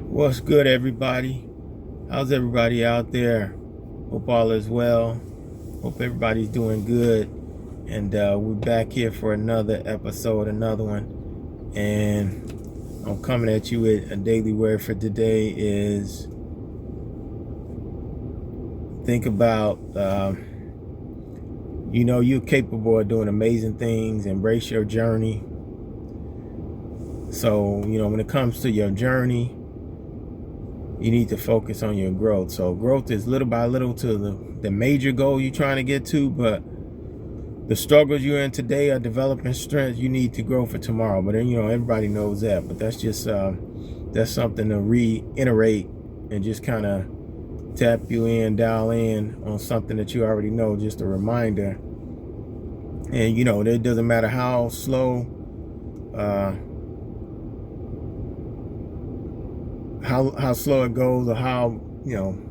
What's good, everybody? How's everybody out there? Hope all is well. Hope everybody's doing good. And we're back here for another episode, another one. And I'm coming at you with a daily word for today is think about, you're capable of doing amazing things. Embrace your journey. So, when it comes to your journey, you need to focus on your growth. So growth is little by little to the major goal you're trying to get to, but the struggles you're in today are developing strength you need to grow for tomorrow. But then, everybody knows that, but that's just that's something to reiterate and just kind of tap you in, dial in on something that you already know, just a reminder. And it doesn't matter how slow how slow it goes, or how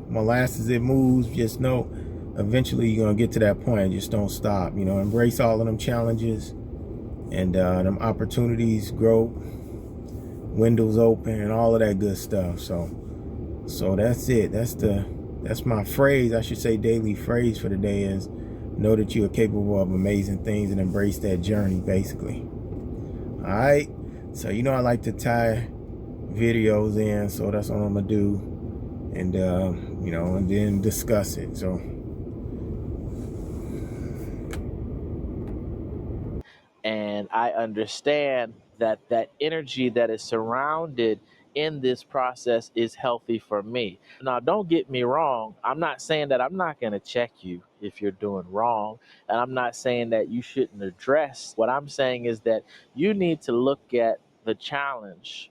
molasses it moves. Just know eventually you're gonna get to that point. Just don't stop. Embrace all of them challenges and them opportunities, grow, windows open, and all of that good stuff. So that's it. That's my phrase. I should say daily phrase for the day is know that you are capable of amazing things and embrace that journey, basically. All right. So I like to tie videos in, so that's what I'm gonna do, and and then discuss it. So And I understand that that energy that is surrounded in this process is healthy for me. Now, don't get me wrong. I'm not saying that I'm not going to check you if you're doing wrong. And I'm not saying that you shouldn't address. What I'm saying is that you need to look at the challenge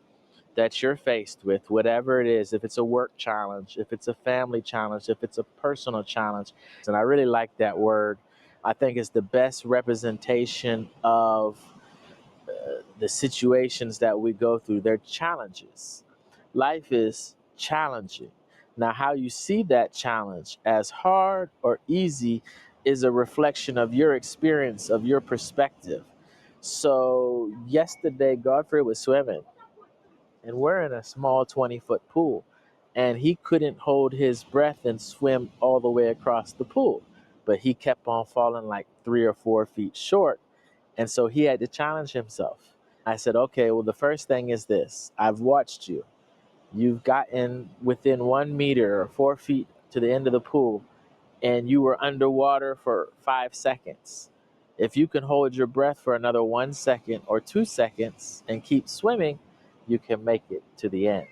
that you're faced with, whatever it is, if it's a work challenge, if it's a family challenge, if it's a personal challenge. And I really like that word. I think it's the best representation of the situations that we go through. They're challenges. Life is challenging. Now, how you see that challenge as hard or easy is a reflection of your experience, of your perspective. So, yesterday, Godfrey was swimming and we're in a small 20-foot pool. And he couldn't hold his breath and swim all the way across the pool. But he kept on falling like 3 or 4 feet short. And so he had to challenge himself. I said, okay, well, the first thing is this: I've watched you. You've gotten within 1 meter or 4 feet to the end of the pool, and you were underwater for 5 seconds. If you can hold your breath for another 1 second or 2 seconds and keep swimming, you can make it to the end.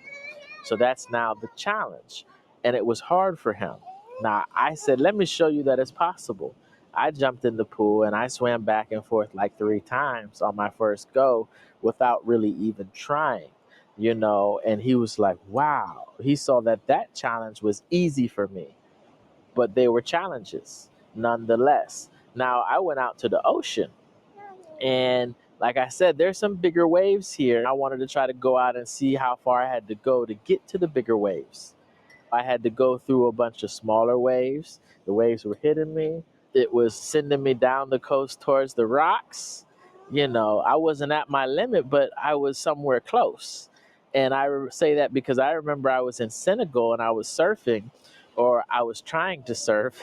So that's now the challenge. And it was hard for him. Now, I said, let me show you that it's possible. I jumped in the pool and I swam back and forth like 3 times on my first go without really even trying, and he was like, wow. He saw that that challenge was easy for me, but they were challenges nonetheless. Now, I went out to the ocean, and like I said, there's some bigger waves here. I wanted to try to go out and see how far I had to go to get to the bigger waves. I had to go through a bunch of smaller waves. The waves were hitting me. It was sending me down the coast towards the rocks. I wasn't at my limit, but I was somewhere close. And say that because I remember I was in Senegal and I was surfing, or I was trying to surf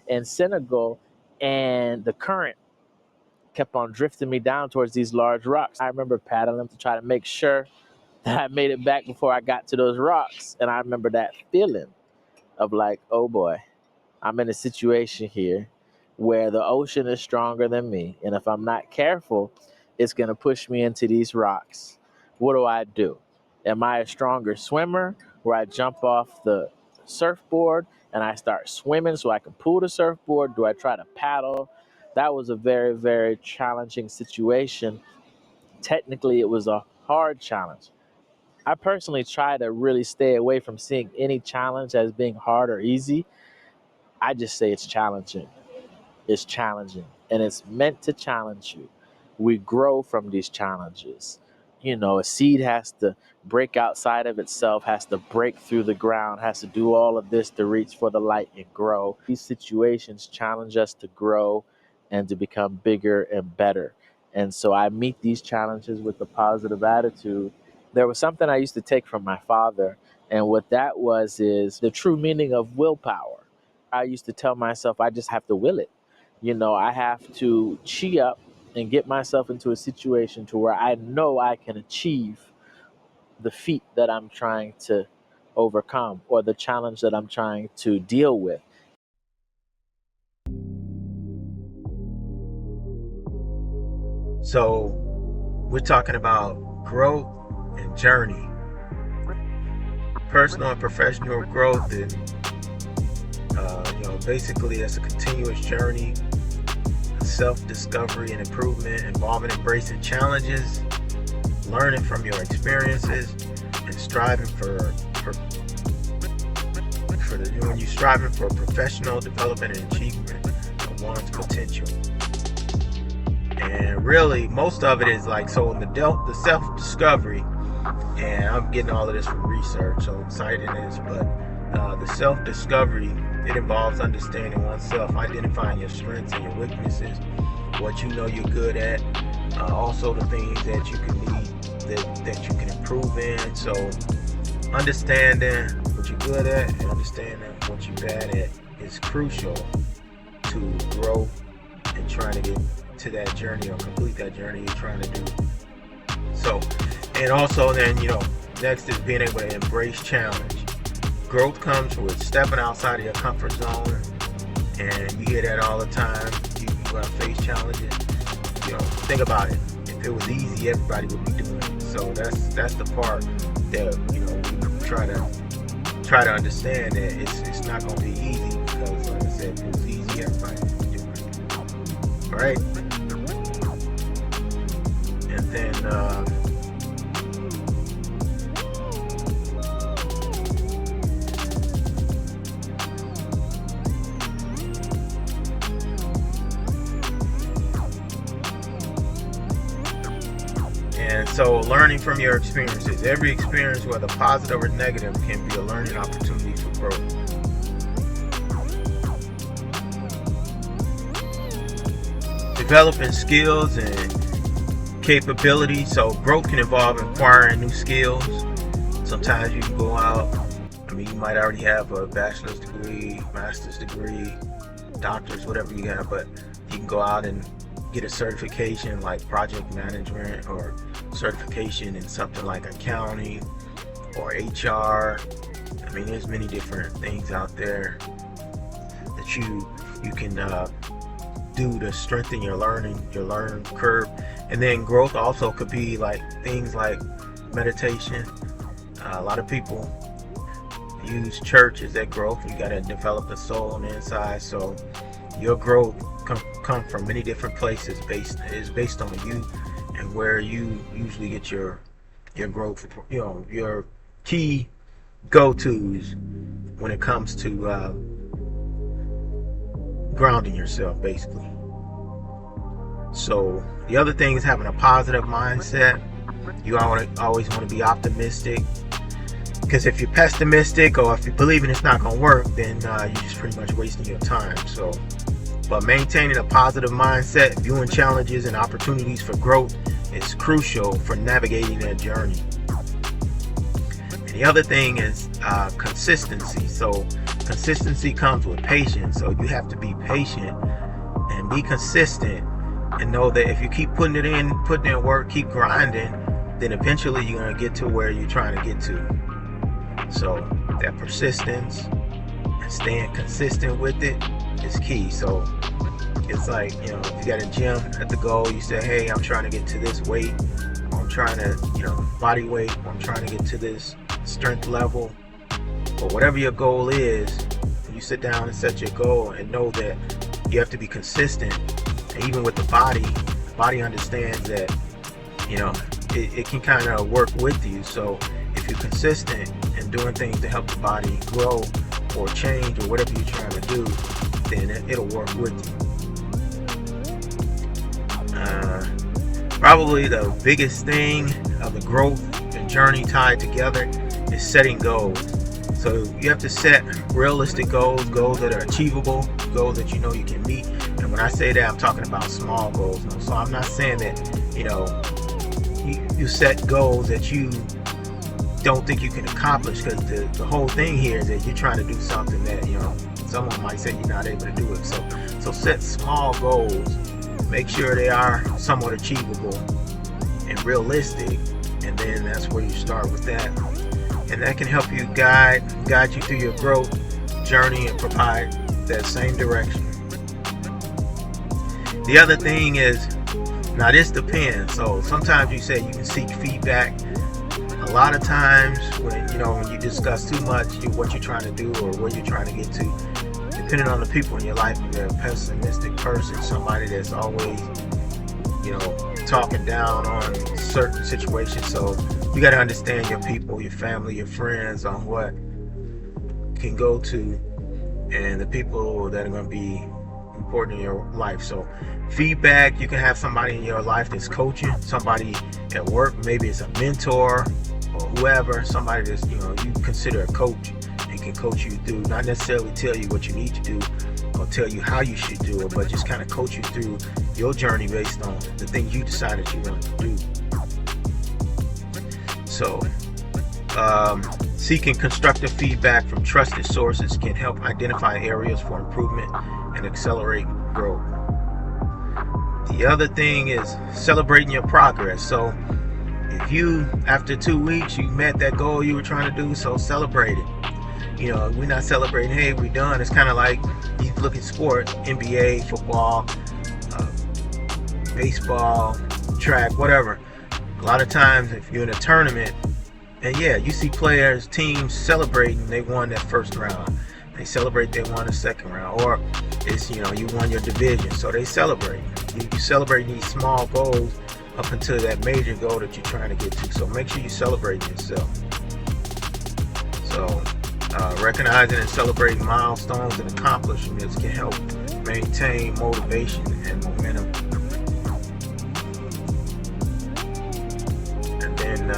in Senegal, and the current kept on drifting me down towards these large rocks. I remember paddling to try to make sure that I made it back before I got to those rocks. And I remember that feeling of like, oh boy, I'm in a situation here where the ocean is stronger than me. And if I'm not careful, it's going to push me into these rocks. What do I do? Am I a stronger swimmer where I jump off the surfboard and I start swimming so I can pull the surfboard? Do I try to paddle? That was a very, very challenging situation. Technically, it was a hard challenge. I personally try to really stay away from seeing any challenge as being hard or easy. I just say it's challenging. It's challenging, and it's meant to challenge you. We grow from these challenges. A seed has to break outside of itself, has to break through the ground, has to do all of this to reach for the light and grow. These situations challenge us to grow and to become bigger and better. And so I meet these challenges with a positive attitude, There was something I used to take from my father, and what that was is the true meaning of willpower. I used to tell myself I just have to will it. I have to chi up and get myself into a situation to where I know I can achieve the feat that I'm trying to overcome or the challenge that I'm trying to deal with. So we're talking about growth and journey. Personal and professional growth, and basically it's a continuous journey, self-discovery and improvement, involving embracing challenges, learning from your experiences, and striving for when you're striving for professional development and achievement of one's potential. And really, most of it is like, so in the self-discovery, and I'm getting all of this from research, so I'm citing this, but the self-discovery, it involves understanding oneself, identifying your strengths and your weaknesses, what you know you're good at, also the things that you can need, that you can improve in. So understanding what you're good at and understanding what you're bad at is crucial to grow and trying to get to that journey or complete that journey you're trying to do. So, and also then, next is being able to embrace challenge. Growth comes with stepping outside of your comfort zone, and you hear that all the time. You're gonna face challenges. Think about it. If it was easy, everybody would be doing it. So that's the part that we try to understand, that it's not gonna be easy, because like I said, if it was easy, everybody would be doing it. All right. And then And so learning from your experiences. Every experience, whether positive or negative, can be a learning opportunity for growth. Developing skills and capabilities. So growth can involve acquiring new skills. Sometimes you can go out, you might already have a bachelor's degree, master's degree, doctor's, whatever you have, but you can go out and get a certification like project management, or certification in something like accounting or HR. There's many different things out there that you can do to strengthen your learning curve. And then growth also could be like things like meditation. A lot of people use church as that growth. You got to develop the soul on the inside. So your growth come from many different places, based on you and where you usually get your growth, your key go-tos when it comes to grounding yourself, basically. So the other thing is having a positive mindset. You always want to be optimistic, because if you're pessimistic, or if you're believing it's not going to work, then you're just pretty much wasting your time. So, but maintaining a positive mindset, viewing challenges and opportunities for growth is crucial for navigating that journey. And the other thing is consistency. So consistency comes with patience. So you have to be patient and be consistent, and know that if you keep putting in work, keep grinding, then eventually you're going to get to where you're trying to get to. So that persistence and staying consistent with it is key. So it's like, if you got a gym at the goal, you say, hey, I'm trying to get to this weight, or I'm trying to, body weight, or I'm trying to get to this strength level, or whatever your goal is, you sit down and set your goal and know that you have to be consistent. And even with the body understands that, it can kind of work with you. So if you're consistent and doing things to help the body grow or change or whatever you're trying to do, then it'll work with you. Probably the biggest thing of the growth and journey tied together is setting goals. So you have to set realistic goals that are achievable, goals that you can meet. And when I say that, I'm talking about small goals. So I'm not saying that, you set goals that you don't think you can accomplish, because the whole thing here is that you're trying to do something that, you know, someone might say you're not able to do it. So set small goals, make sure they are somewhat achievable and realistic, and then that's where you start with that, and that can help you guide you through your growth journey and provide that same direction. The other thing is, now this depends. So sometimes you say you can seek feedback. A lot of times when you discuss too much what you're trying to do or where you're trying to get to, depending on the people in your life, if you're a pessimistic person, somebody that's always talking down on certain situations. So you got to understand your people, your family, your friends, on what can go to, and the people that are going to be important in your life. So feedback, you can have somebody in your life that's coaching, somebody at work, maybe it's a mentor or whoever, somebody that's you consider a coach and can coach you through, not necessarily tell you what you need to do or tell you how you should do it, but just kind of coach you through your journey based on the things you decided you want to do. So seeking constructive feedback from trusted sources can help identify areas for improvement and accelerate growth. The other thing is celebrating your progress. So if you, after 2 weeks, you met that goal you were trying to do, so celebrate it. We're not celebrating, hey, we're done. It's kind of like you look at sports, NBA, football, baseball, track, whatever. A lot of times if you're in a tournament, and you see players, teams celebrating they won that first round. They celebrate they won the second round. Or it's, you won your division, so they celebrate. You celebrate these small goals up until that major goal that you're trying to get to. So make sure you celebrate yourself. So recognizing and celebrating milestones and accomplishments can help maintain motivation and momentum. And then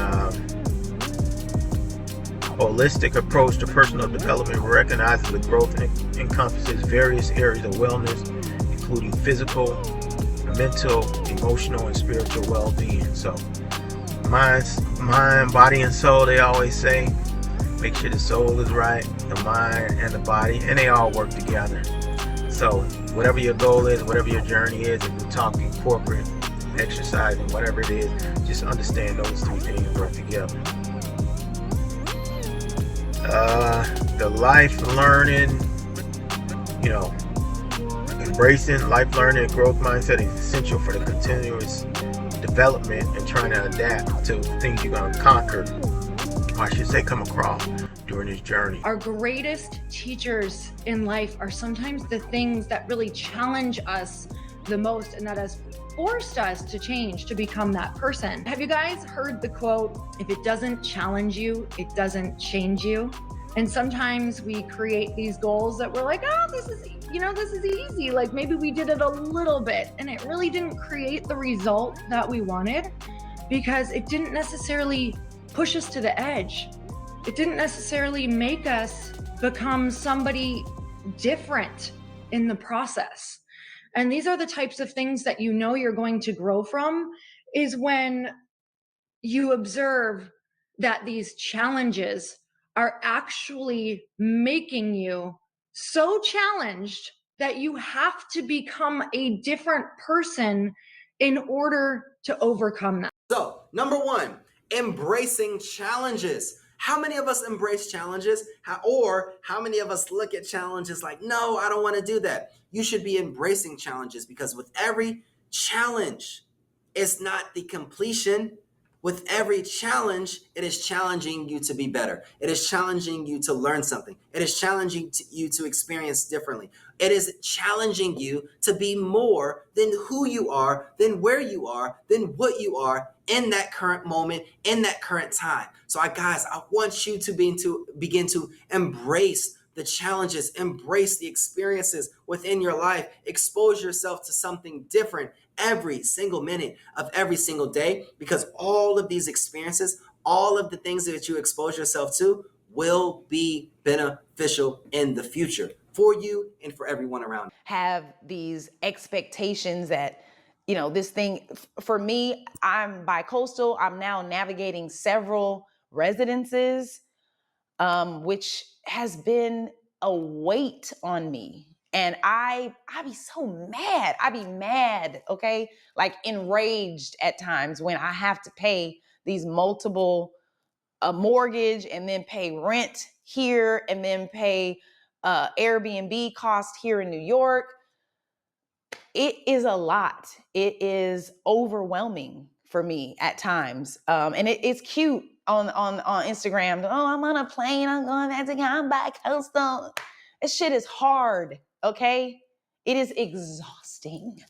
holistic approach to personal development recognizes the growth encompasses various areas of wellness, including physical, mental, emotional, and spiritual well-being. So mind, body, and soul, they always say. Make sure the soul is right, the mind and the body, and they all work together. So whatever your goal is, whatever your journey is, if you're talking corporate, exercising, whatever it is, just understand those three things work together. The life learning, embracing life learning and growth mindset is essential for the continuous development and trying to adapt to things you're going to conquer, or I should say come across during this journey. Our greatest teachers in life are sometimes the things that really challenge us the most, and that has forced us to change to become that person. Have you guys heard the quote, if it doesn't challenge you, it doesn't change you? And sometimes we create these goals that we're like, oh, this is easy. Like maybe we did it a little bit and it really didn't create the result that we wanted because it didn't necessarily push us to the edge. It didn't necessarily make us become somebody different in the process. And these are the types of things that you're going to grow from, is when you observe that these challenges are actually making you so challenged that you have to become a different person in order to overcome that. So, number one, embracing challenges. How many of us embrace challenges? Or how many of us look at challenges like, no, I don't want to do that? You should be embracing challenges, because with every challenge, it's not the completion. With every challenge, it is challenging you to be better. It is challenging you to learn something. It is challenging you to experience differently. It is challenging you to be more than who you are, than where you are, than what you are in that current moment, in that current time. So guys, I want you to begin to embrace the challenges, embrace the experiences within your life, expose yourself to something different every single minute of every single day, because all of these experiences, all of the things that you expose yourself to will be beneficial in the future for you and for everyone around. Have these expectations that, this thing, for me, I'm bi-coastal. I'm now navigating several residences, which has been a weight on me. And I be so mad. I be mad, okay? Like enraged at times when I have to pay these multiple mortgage and then pay rent here and then pay Airbnb cost here in New York. It is a lot. It is overwhelming for me at times. And it's cute on Instagram. Oh, I'm on a plane. I'm going back to I'm by coastal. This shit is hard, okay? It is exhausting.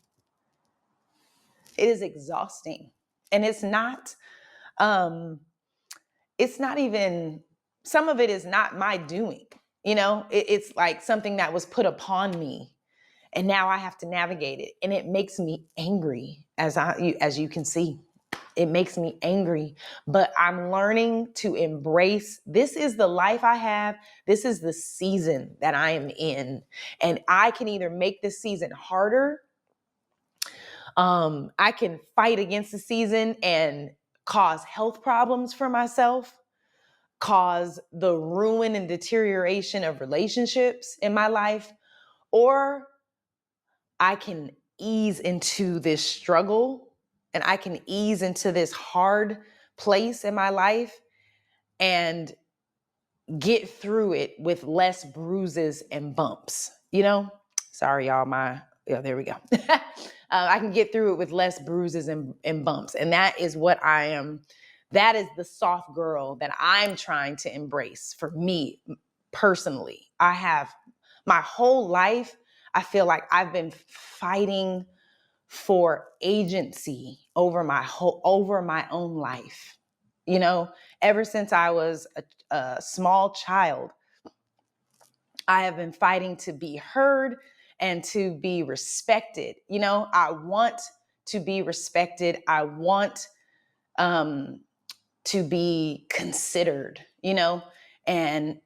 It is exhausting. And it's not even, some of it is not my doing. You know, it's like something that was put upon me. And now I have to navigate it. And it makes me angry, as you can see. It makes me angry. But I'm learning to embrace, this is the life I have. This is the season that I am in. And I can either make this season harder. I can fight against the season and cause health problems for myself, cause the ruin and deterioration of relationships in my life, or I can ease into this struggle and I can ease into this hard place in my life and get through it with less bruises and bumps. You know, sorry, y'all, there we go. I can get through it with less bruises and bumps. And that is what that is the soft girl that I'm trying to embrace for me personally. I have my whole life, I feel like I've been fighting for agency over my own life. You know, ever since I was a small child, I have been fighting to be heard and to be respected. You know, I want to be respected. I want to be considered, you know, and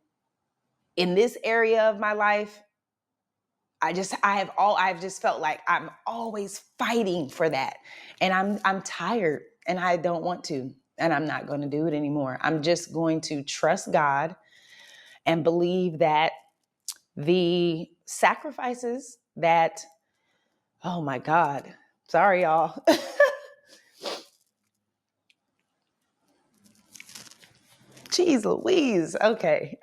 in this area of my life, I've just felt like I'm always fighting for that. And I'm tired and I don't want to, and I'm not going to do it anymore. I'm just going to trust God and believe that the sacrifices that, oh my God, sorry, y'all. Jeez Louise. Okay.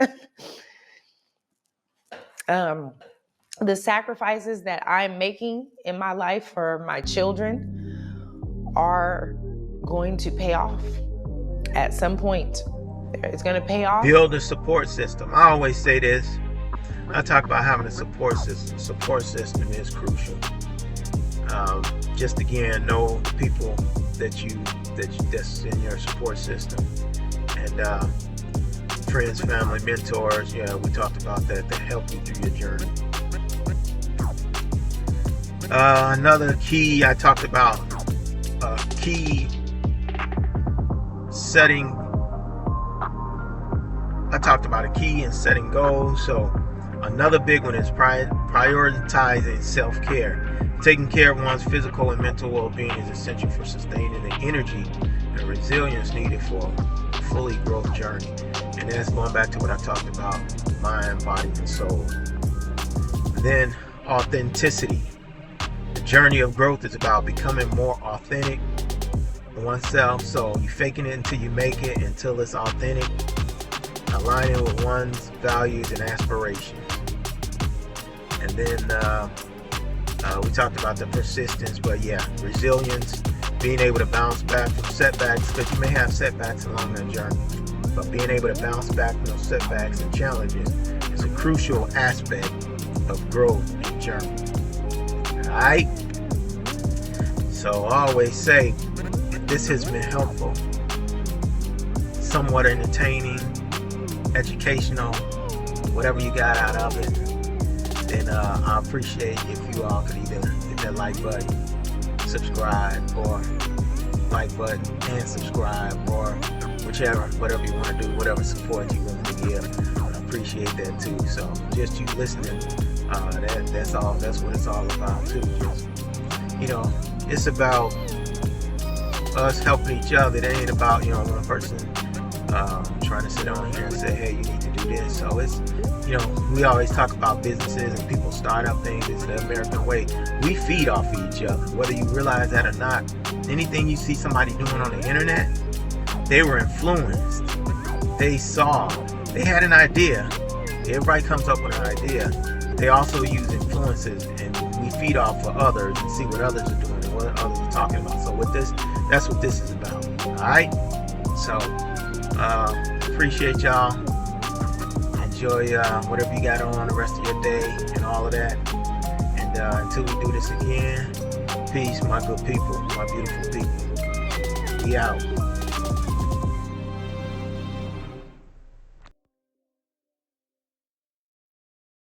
The sacrifices that I'm making in my life for my children are going to pay off at some point. It's going to pay off. Build a support system. I always say this. I talk about having a support system. Support system is crucial. Just again, know the people that's in your support system, and friends, family, mentors. Yeah, we talked about that help you through your journey. Another key I talked about, key setting. I talked about a key in setting goals. So another big one is prioritizing self-care. Taking care of one's physical and mental well-being is essential for sustaining the energy and resilience needed for a fully growth journey. And that's going back to what I talked about, mind, body, and soul. And then authenticity. The journey of growth is about becoming more authentic to oneself. So you're faking it until you make it, until it's authentic, aligning with one's values and aspirations. And then we talked about the persistence, but yeah, resilience, being able to bounce back from setbacks, because you may have setbacks along that journey, but being able to bounce back from those setbacks and challenges is a crucial aspect of growth and journey. Alright? So I always say, if this has been helpful, somewhat entertaining, educational, whatever you got out of it, then I appreciate if you all could either hit that like button, subscribe, or like button and subscribe, or whatever you want to do, whatever support you want to give. I appreciate that too. So just you listening, that's all. That's what it's all about too. Just, you know, it's about us helping each other. It ain't about one person trying to sit on here and say, hey, you need to do this. So it's, we always talk about businesses and people start up things. It's the American way. We feed off of each other, whether you realize that or not. Anything you see somebody doing on the internet, they were influenced. They saw. They had an idea. Everybody comes up with an idea. They also use influences, and we feed off of others and see what others are doing and what others are talking about. So with this, that's what this is about. All right. So appreciate y'all. Enjoy whatever you got on the rest of your day and all of that. And until we do this again, peace, my good people, my beautiful people. We out.